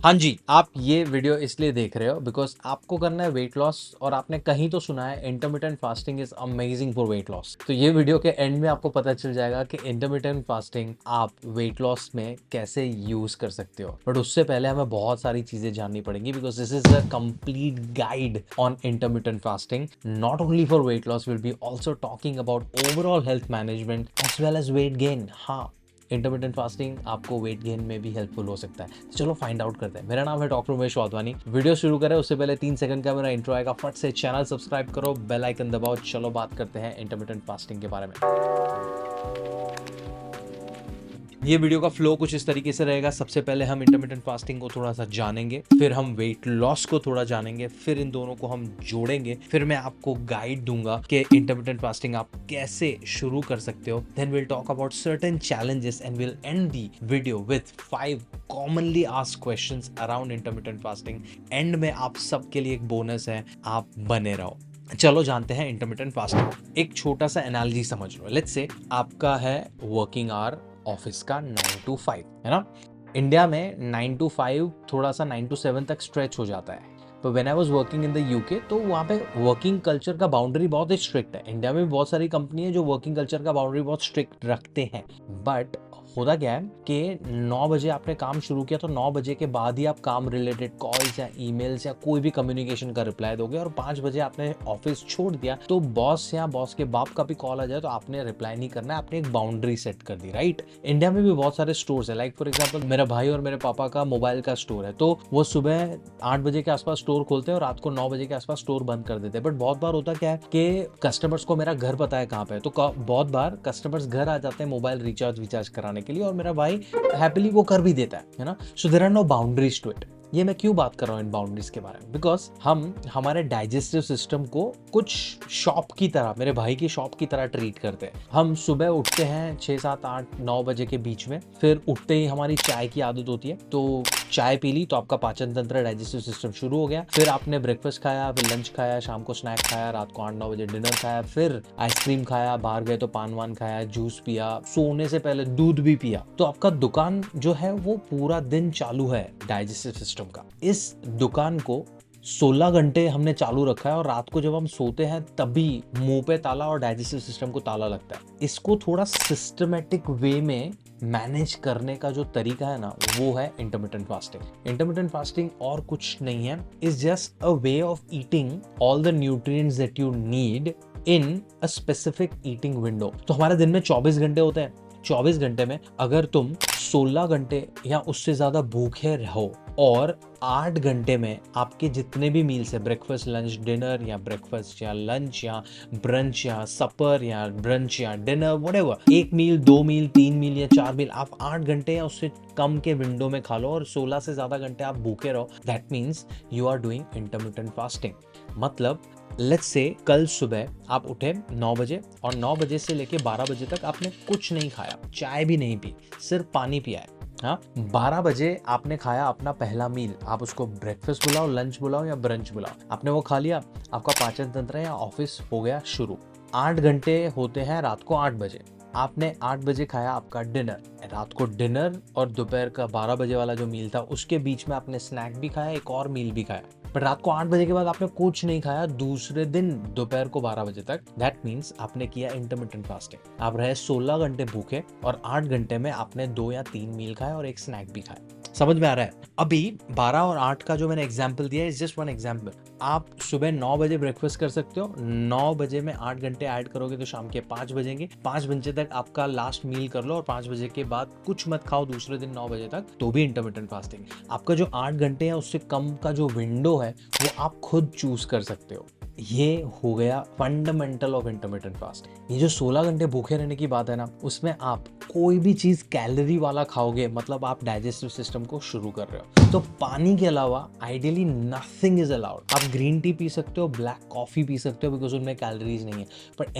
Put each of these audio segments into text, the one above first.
हाँ जी, आप ये वीडियो इसलिए देख रहे हो बिकॉज़ आपको करना है वेट लॉस और आपने कहीं तो सुना है intermittent fasting is amazing for weight loss. तो ये वीडियो के एंड में आपको पता चल जाएगा कि इंटरमिटेंट फास्टिंग आप वेट लॉस में कैसे यूज़ कर सकते हो। बट उससे पहले हमें बहुत सारी चीज़ें जाननी पड़ेंगी because this is a complete guide on intermittent fasting not only for weight loss, will be also talking about overall health management as well as weight gain. हाँ, इंटरमिटेंट फास्टिंग आपको वेट गेन में भी helpful हो सकता है। चलो find out करते हैं। मेरा नाम है डॉक्टर उमेश वाधवानी। वीडियो शुरू करें उससे पहले 3 सेकंड का मेरा इंट्रो आएगा, फट से चैनल सब्सक्राइब करो, बेल आइकन दबाओ। चलो बात करते हैं इंटरमिटेंट फास्टिंग के बारे में। ये वीडियो का फ्लो कुछ इस तरीके से रहेगा। सबसे पहले हम इंटरमिटेंट फास्टिंग को थोड़ा सा जानेंगे, फिर हम वेट लॉस को थोड़ा जानेंगे, फिर इन दोनों को हम जोड़ेंगे, फिर मैं आपको गाइड दूंगा कि इंटरमिटेंट फास्टिंग आप कैसे शुरू कर सकते हो। Then will talk about certain challenges and will end the video with 5 commonly asked questions around intermittent fasting. End में आप सबके लिए एक बोनस है, आप बने रहो। चलो जानते हैं इंटरमिटेंट फास्टिंग। एक छोटा सा एनालॉजी समझ लो। लेट्स से आपका है वर्किंग आवर ऑफिस का 9 to 5, है ना। इंडिया में 9 to 5 थोड़ा सा 9 to 7 तक स्ट्रेच हो जाता है। तो when I was working in the UK तो वहाँ पे वर्किंग कल्चर का बाउंड्री बहुत स्ट्रिक्ट है। इंडिया में भी बहुत सारी कंपनी है जो वर्किंग कल्चर का बाउंड्री बहुत स्ट्रिक्ट रखते हैं। बट होता क्या है कि 9 बजे आपने काम शुरू किया तो 9 बजे के बाद ही आप काम रिलेटेड कॉल्स या ईमेल्स या कोई भी कम्युनिकेशन का रिप्लाई दोगे। और 5 बजे आपने ऑफिस छोड़ दिया तो बॉस या बॉस के बाप का भी कॉल आ जाए तो आपने रिप्लाई नहीं करना है। आपने एक बाउंड्री सेट कर दी, राइट। इंडिया में भी बहुत सारे स्टोर्स है। लाइक फॉर एग्जाम्पल मेरा भाई और मेरे पापा का मोबाइल का स्टोर है, तो वो सुबह 8 बजे के आसपास स्टोर खोलते हैं और रात को 9 बजे के आसपास स्टोर बंद कर देते हैं। बट बहुत बार होता क्या है कि कस्टमर्स को मेरा घर पता है कहाँ पे है, तो बहुत बार कस्टमर्स घर आ जाते हैं मोबाइल रिचार्ज कराने के लिए और मेरा भाई हैप्पीली वो कर भी देता है ना। So there are no boundaries to it. ये मैं क्यों बात कर रहा हूँ इन बाउंड्रीज के बारे में, बिकॉज हम हमारे डाइजेस्टिव सिस्टम को कुछ शॉप की तरह, मेरे भाई की शॉप की तरह ट्रीट करते हैं। हम सुबह उठते हैं 6, 7, 8, 9 बजे के बीच में, फिर उठते ही हमारी चाय की आदत होती है, तो चाय पी ली तो आपका पाचन तंत्र, डाइजेस्टिव सिस्टम शुरू हो गया। फिर आपने ब्रेकफास्ट खाया, फिर लंच खाया, शाम को स्नैक खाया, रात को 8, 9 बजे डिनर खाया, फिर आइसक्रीम खाया, बाहर गए तो पान वान खाया, जूस पिया, सोने से पहले दूध भी पिया। तो आपका दुकान जो है वो पूरा दिन चालू है डाइजेस्टिव सिस्टम का। इस दुकान को 16 घंटे हमने चालू रखा है और रात को जब हम सोते हैं तभी मुंह पे ताला और डाइजेस्टिव सिस्टम को ताला लगता है। इसको थोड़ा सिस्टमेटिक वे में मैनेज करने का जो तरीका है ना, वो है इंटरमिटेंट फास्टिंग। इंटरमिटेंट फास्टिंग और कुछ नहीं है, is just a way of eating all the nutrients that you need in a specific eating window. तो हमारे दिन में 24 घंटे होते हैं। 24 घंटे में अगर तुम 16 घंटे या उससे ज्यादा भूखे रहो और 8 घंटे में आपके जितने भी मील्स है, ब्रेकफास्ट लंच डिनर या ब्रेकफास्ट या लंच या ब्रंच या सपर या ब्रंच या डिनर, व्हाटएवर, 1 मील 2 मील 3 मील या 4 मील आप 8 घंटे या उससे कम के विंडो में खा लो और 16 से ज्यादा घंटे आप भूखे रहो, that means you are doing intermittent fasting. मतलब लेट्स से कल सुबह आप उठे 9 बजे और 9 बजे से लेके 12 बजे तक आपने कुछ नहीं खाया, चाय भी नहीं पी, सिर्फ पानी पिया है। हाँ, 12 बजे आपने खाया अपना पहला मील, आप उसको ब्रेकफास्ट बुलाओ, लंच बुलाओ या ब्रंच बुलाओ, आपने वो खा लिया, आपका पाचन तंत्र या ऑफिस हो गया शुरू। 8 घंटे होते हैं रात को 8 बजे, आपने 8 बजे खाया आपका डिनर। रात को डिनर और दोपहर का 12 बजे वाला जो मील था उसके बीच में आपने स्नैक भी खाया, एक और मील भी खाया। बट रात को 8 बजे के बाद आपने कुछ नहीं खाया दूसरे दिन दोपहर को 12 बजे तक, दैट मीन्स आपने किया इंटरमिटेंट फास्टिंग। आप रहे 16 घंटे भूखे और 8 घंटे में आपने 2 या 3 मील खाया और एक स्नैक भी खाया। समझ में आ रहा है? अभी 12 और 8 का जो मैंने एग्जाम्पल दिया इज जस्ट वन एग्जाम्पल। आप सुबह 9 बजे ब्रेकफास्ट कर सकते हो, 9 बजे में 8 घंटे ऐड करोगे तो शाम के 5 बजेंगे। 5 बजे तक आपका लास्ट मील कर लो और 5 बजे के बाद कुछ मत खाओ दूसरे दिन 9 बजे तक, तो भी इंटरमिटेंट फास्टिंग। आपका जो 8 घंटे या उससे कम का जो विंडो है वो आप खुद चूज कर सकते हो। ये हो गया फंडामेंटल ऑफ इंटरमिटेंट फास्ट। ये जो 16 घंटे भूखे रहने की बात है ना, उसमें आप कोई भी चीज कैलोरी वाला खाओगे, मतलब आप डाइजेस्टिव सिस्टम को शुरू कर रहे हो। तो पानी के अलावा आइडियली नथिंग इज अलाउड। आप ग्रीन टी पी सकते हो, ब्लैक कॉफी पी सकते हो बिकॉज उनमें कैलोरीज नहीं है, पर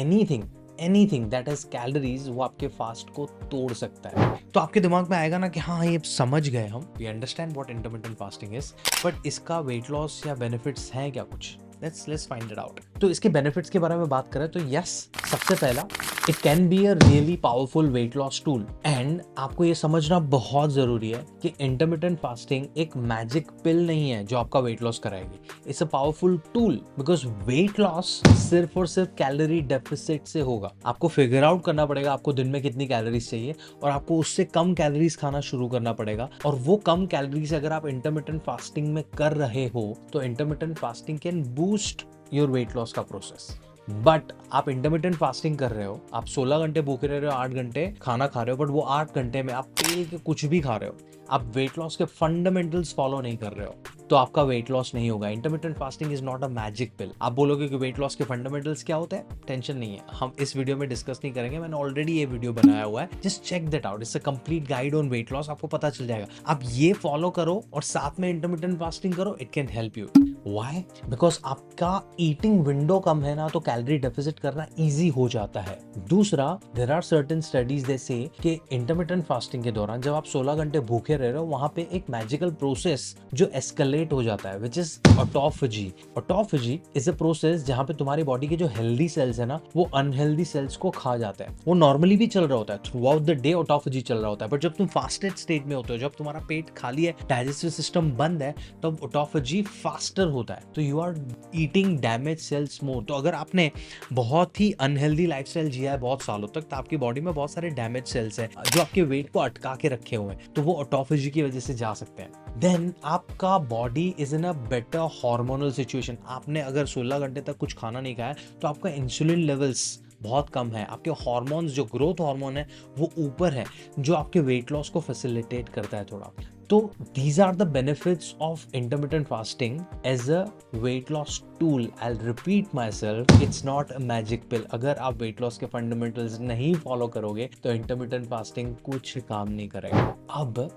एनीथिंग दैट हैज कैलोरीज वो आपके फास्ट को तोड़ सकता है। तो आपके दिमाग में आएगा ना कि हाँ, ये समझ गए हम, we understand what intermittent fasting is, but इसका वेट लॉस या बेनिफिट्स हैं क्या कुछ? Let's find it out. तो इसके बेनिफिट्स के बारे में बात करें तो यस, सबसे पहला, it can be a really powerful weight loss tool. And आपको ये समझना बहुत जरूरी है कि इंटरमिटेंट फास्टिंग एक मैजिक पिल नहीं है जो आपका वेट लॉस कराएगी। It's a powerful tool because weight loss सिर्फ और सिर्फ कैलोरी डेफिसिट से होगा। आपको फिगर आउट करना पड़ेगा आपको दिन में कितनी कैलोरीज चाहिए और आपको उससे कम कैलोरीज खाना शुरू करना पड़ेगा। और वो कम कैलोरीज अगर आप इंटरमिटेंट फास्टिंग में कर रहे हो तो intermittent fasting can boost your weight loss का प्रोसेस। बट आप इंटरमिटेंट फास्टिंग कर रहे हो, आप 16 घंटे भूखे रह रहे हो, 8 घंटे खाना खा रहे हो, बट वो 8 घंटे में आप तेल के कुछ भी खा रहे हो, आप वेट लॉस के फंडामेंटल्स फॉलो नहीं कर रहे हो, तो आपका वेट लॉस नहीं होगा। Intermittent fasting is not a magic pill. आप बोलोगे कि वेट लॉस के फंडामेंटल्स क्या होते हैं, टेंशन नहीं है, हम इस वीडियो में डिस्कस नहीं करेंगे, मैंने ऑलरेडी ये वीडियो बनाया हुआ है, just check that out, it's a complete guide on weight loss, आपको पता चल जाएगा। आप ये फॉलो करो और साथ में इंटरमिटेंट फास्टिंग करो, it can help you. Why? Because आपका ईटिंग विंडो कम है ना, तो कैलोरी डेफिसिट करना इजी हो जाता है। दूसरा, there are certain studies they say कि इंटरमिटेंट फास्टिंग के दौरान जब आप 16 घंटे भूखे रह रहे हो, वहां पे एक मैजिकल प्रोसेस जो एस्केलेट हो जाता है, which is autophagy. Autophagy is a process जहां पे तुम्हारी बॉडी के जो हेल्दी सेल्स है ना, वो अनहेल्दी सेल्स को खा जाता है। वो नॉर्मली भी चल रहा होता है, through out the day autophagy चल रहा होता है, बट जब तुम फास्टेड स्टेट में होते हो, जब तुम्हारा पेट खाली है, डाइजेस्टिव सिस्टम बंद है, तब ऑटोफेजी फास्टर होता है, तो you are eating damage cells more. तो अगर आपने बहुत ही अनहेल्दी लाइफस्टाइल जिया है बहुत सालों तक, तो आपकी बॉडी में बहुत सारे डैमेज सेल्स हैं जो आपके वेट को अटका के रखे हुए हैं, तो वो ऑटोफेजी की वजह से जा सकते हैं। देन आपका body is in a better hormonal situation. आपने अगर 16 घंटे तक कुछ खाना नहीं खाया तो आपका इंसुलिन लेवल्स बहुत कम है, आपके हार्मोन्स जो ग्रोथ हार्मोन है वो ऊपर है, जो आपके वेट लॉस को फैसिलिटेट करता है थोड़ा। तो these are the benefits of intermittent fasting as a weight loss tool. I'll repeat myself, it's not a magic pill. अगर आप weight loss के fundamentals नहीं follow करोगे तो intermittent fasting कुछ काम नहीं करेगा। अब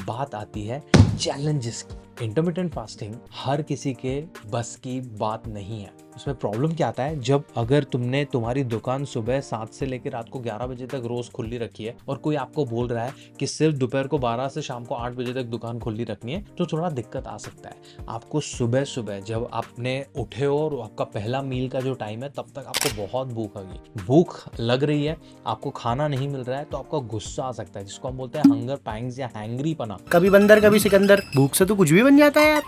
बात आती है challenges की। इंटरमिटेंट फास्टिंग हर किसी के बस की बात नहीं है। उसमें प्रॉब्लम क्या आता है, जब अगर तुमने तुम्हारी दुकान सुबह 7 से लेकर रात को 11 बजे तक रोज खुली रखी है और कोई आपको बोल रहा है कि सिर्फ दोपहर को 12 से शाम को 8 बजे तक दुकान खुली रखनी है, तो थोड़ा दिक्कत आ सकता है। आपको सुबह सुबह जब आपने उठे हो और आपका पहला मील का जो टाइम है, तब तक आपको बहुत भूख लग रही है, आपको खाना नहीं मिल रहा है, तो आपका गुस्सा आ सकता है, जिसको हम बोलते हैं हंगर पैंग्स या हैंग्री पना। कभी बंदर कभी सिकंदर, भूख से तो कुछ भी बन जाता है यार।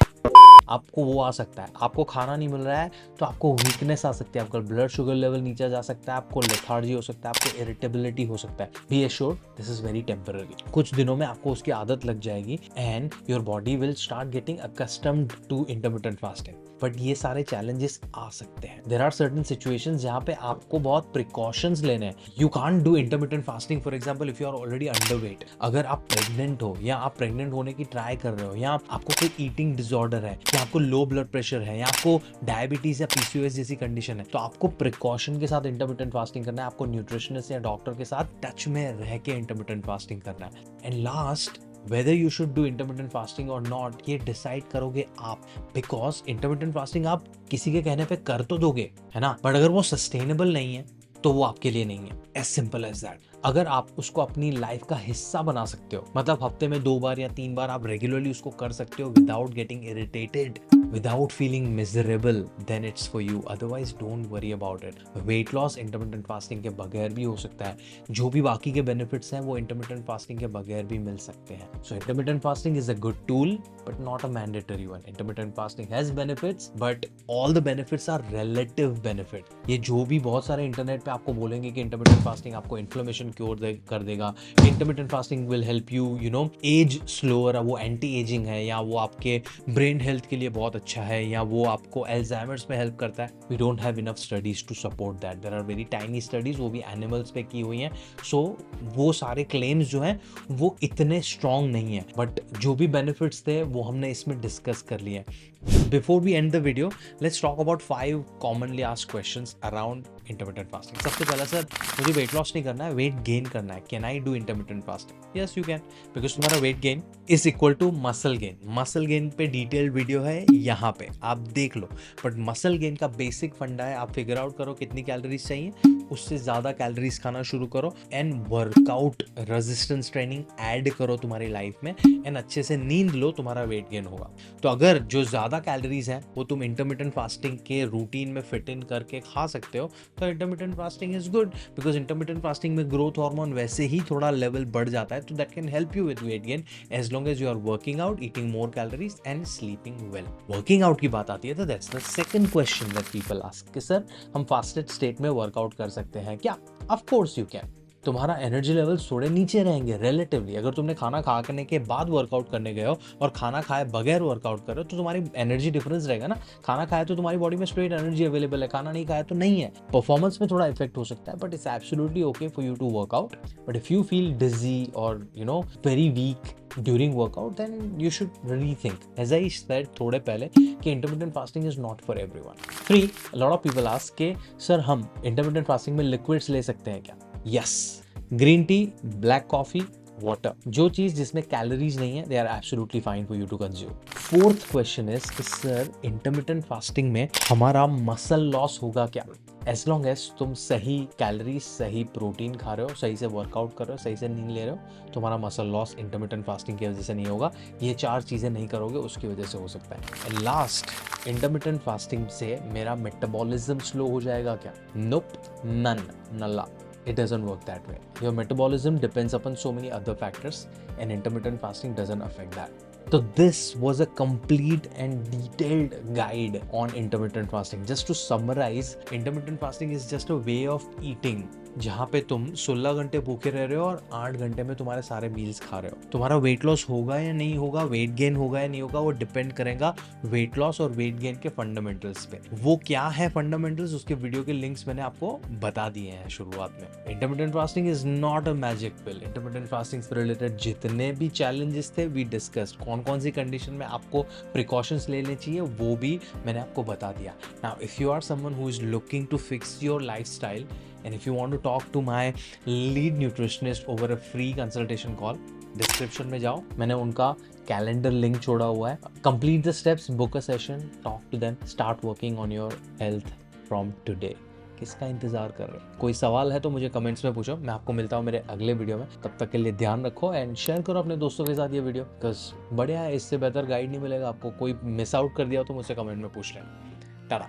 आपको वो आ सकता है, आपको खाना नहीं मिल रहा है तो आपको वीकनेस आ सकती है, आपका ब्लड शुगर लेवल नीचे जा सकता है, आपको लेथार्जी हो सकता है, आपको इरिटेबिलिटी हो सकता है। Be assured this is very temporary. कुछ दिनों में आपको उसकी आदत लग जाएगी and your body will start getting accustomed to intermittent fasting. But ये सारे चैलेंजेस आ सकते हैं। देयर आर सर्टेन सिचुएशंस जहाँ पे आपको बहुत प्रिकॉशंस लेने हैं। You can't do intermittent fasting for example if you are already underweight. अगर आप प्रेग्नेंट हो या आप प्रेग्नेंट होने की ट्राई कर रहे हो, या आपको कोई ईटिंग डिसऑर्डर है, या आपको लो ब्लड प्रेशर है, या आपको डायबिटीज या पीसीओएस जैसी कंडीशन है, तो आपको प्रिकॉशन के साथ इंटरमिटेंट फास्टिंग करना है। आपको न्यूट्रिशनिस्ट या डॉक्टर के साथ टच में रह के इंटरमिटेंट फास्टिंग करना है। And last, whether you should do intermittent fasting or not, ये डिसाइड करोगे आप, बिकॉज इंटरमिटेंट फास्टिंग आप किसी के कहने पे कर तो दोगे, है ना, बट अगर वो सस्टेनेबल नहीं है तो वो आपके लिए नहीं है। As simple as that. अगर आप उसको अपनी लाइफ का हिस्सा बना सकते हो, मतलब हफ्ते में 2 बार या 3 बार आप रेगुलरली उसको कर सकते हो without getting irritated, without feeling miserable, then it's for you. Otherwise don't worry about it. Weight loss intermittent fasting के बगैर भी हो सकता है। जो भी बाकी के benefits हैं वो intermittent fasting के बगैर भी मिल सकते हैं। So intermittent fasting is a good tool but not a mandatory one. Intermittent fasting has benefits but all the benefits are relative benefit. ये जो भी बहुत सारे इंटरनेट पे आपको बोलेंगे कि intermittent fasting आपको inflammation क्योर कर देगा, intermittent fasting will help you, you know, age slower, वो anti aging है, या वो आपके brain health के लिए बहुत अच्छा है, या वो आपको अल्जाइमर्स में हेल्प करता है। We don't have enough studies to support that. There are very tiny studies, वो भी एनिमल्स पे की हुई हैं। सो वो सारे क्लेम्स जो हैं वो इतने स्ट्रॉन्ग नहीं है, बट जो भी बेनिफिट्स थे वो हमने इसमें डिस्कस कर लिए। Before we end the video, let's talk about 5 commonly asked questions around intermittent fasting? सबसे पहला सर, मुझे वेट लॉस नहीं करना है, वेट गेन करना है, can I do intermittent fasting? Yes you can, because तुम्हारा weight gain is equal to muscle gain. Muscle gain पे डिटेल्ड वीडियो है यहाँ पे, आप देख लो। बट मसल गेन का बेसिक फंडा है, आप फिगर आउट करो कितनी कैलोरीज चाहिए, उससे ज़्यादा कैलोरीज खाना शुरू करो and workout resistance training add करो तुम्हारी लाइफ में एंड अच्छे से नींद लो, तुम्हारा वेट गेन होगा। तो अगर जो ज़्यादा कैलोरीज हैं वो तुम इंटरमिटेंट फास्टिंग के रूटीन में फिट इन करके खा सकते हो, तो intermittent fasting is good, because intermittent fasting में ग्रोथ हार्मोन वैसे ही थोड़ा लेवल बढ़ जाता है, तो that can help you with weight gain as long as you are working out, eating more calories and sleeping well. Working out की बात आती है तो that's the second question that people ask कि सर हम फास्टेड स्टेट में workout कर सकते हैं क्या? Of course you can. तुम्हारा एनर्जी लेवल थोड़े नीचे रहेंगे रिलेटिवली। अगर तुमने खाना खाने के बाद वर्कआउट करने गए हो और खाना खाए बगैर वर्कआउट कर रहे हो तो तुम्हारी एनर्जी डिफरेंस रहेगा ना। खाना खाया तो तुम्हारी बॉडी में स्ट्रेट एनर्जी अवेलेबल है, खाना नहीं खाया तो नहीं है। परफॉर्मेंस में थोड़ा इफेक्ट हो सकता है, but it's absolutely okay for you to workout. But if you feel dizzy or very weak during workout, then you should rethink, as I said थोड़े पहले, कि intermittent fasting is not for everyone. 3, a lot of people ask कि sir हम intermittent fasting में liquids ले सकते हैं क्या? Yes, green tea, black coffee, water, जो चीज जिसमें कैलोरीज नहीं है, they are absolutely fine for you to consume. Fourth question is कि सर इंटरमिटेंट फास्टिंग में हमारा मसल लॉस होगा क्या? एज लॉन्ग एज तुम सही कैलोरी, सही प्रोटीन खा रहे हो, सही से वर्कआउट कर रहे हो, सही से नींद ले रहे हो, तुम्हारा मसल लॉस इंटरमिटेंट फास्टिंग की वजह से नहीं होगा। ये 4 चीज़ें नहीं करोगे उसकी वजह से हो सकता है। एंड लास्ट, इंटरमिटेंट फास्टिंग से मेरा मेटाबॉलिज्म स्लो हो जाएगा क्या? नोप, none, Nalla. It doesn't work that way. Your metabolism depends upon so many other factors, and intermittent fasting doesn't affect that. So this was a complete and detailed guide on intermittent fasting. Just to summarize, intermittent fasting is just a way of eating जहाँ पे तुम 16 घंटे भूखे रह रहे हो और 8 घंटे में तुम्हारे सारे मील्स खा रहे हो। तुम्हारा वेट लॉस होगा या नहीं होगा, वेट गेन होगा या नहीं होगा, वो डिपेंड करेगा वेट लॉस और वेट गेन के फंडामेंटल्स पे। वो क्या है फंडामेंटल्स, उसके वीडियो के लिंक्स मैंने आपको बता दिए हैं शुरुआत में। Intermittent fasting is not a magic pill. Intermittent fasting से रिलेटेड जितने भी चैलेंजेस थे वी डिस्कस्ड, कौन कौन सी कंडीशन में आपको प्रिकॉशंस लेने चाहिए वो भी मैंने आपको बता दिया। Now if you are someone who is looking to fix your lifestyle and if you want to talk to my lead nutritionist over a free consultation call, description में जाओ, मैंने उनका कैलेंडर लिंक छोड़ा हुआ है। Complete the steps, book a session, talk to them, start working on your health from today. किसका इंतजार कर रहे हो? कोई सवाल है तो मुझे कमेंट्स में पूछो। मैं आपको मिलता हूँ मेरे अगले वीडियो में। तब तक के लिए ध्यान रखो एंड शेयर करो अपने दोस्तों के साथ ये वीडियो, बिकॉज बढ़िया है, इससे बेहतर गाइड नहीं मिलेगा आपको। कोई मिस आउट कर दिया तो मुझसे कमेंट में पूछ लेना। टाटा।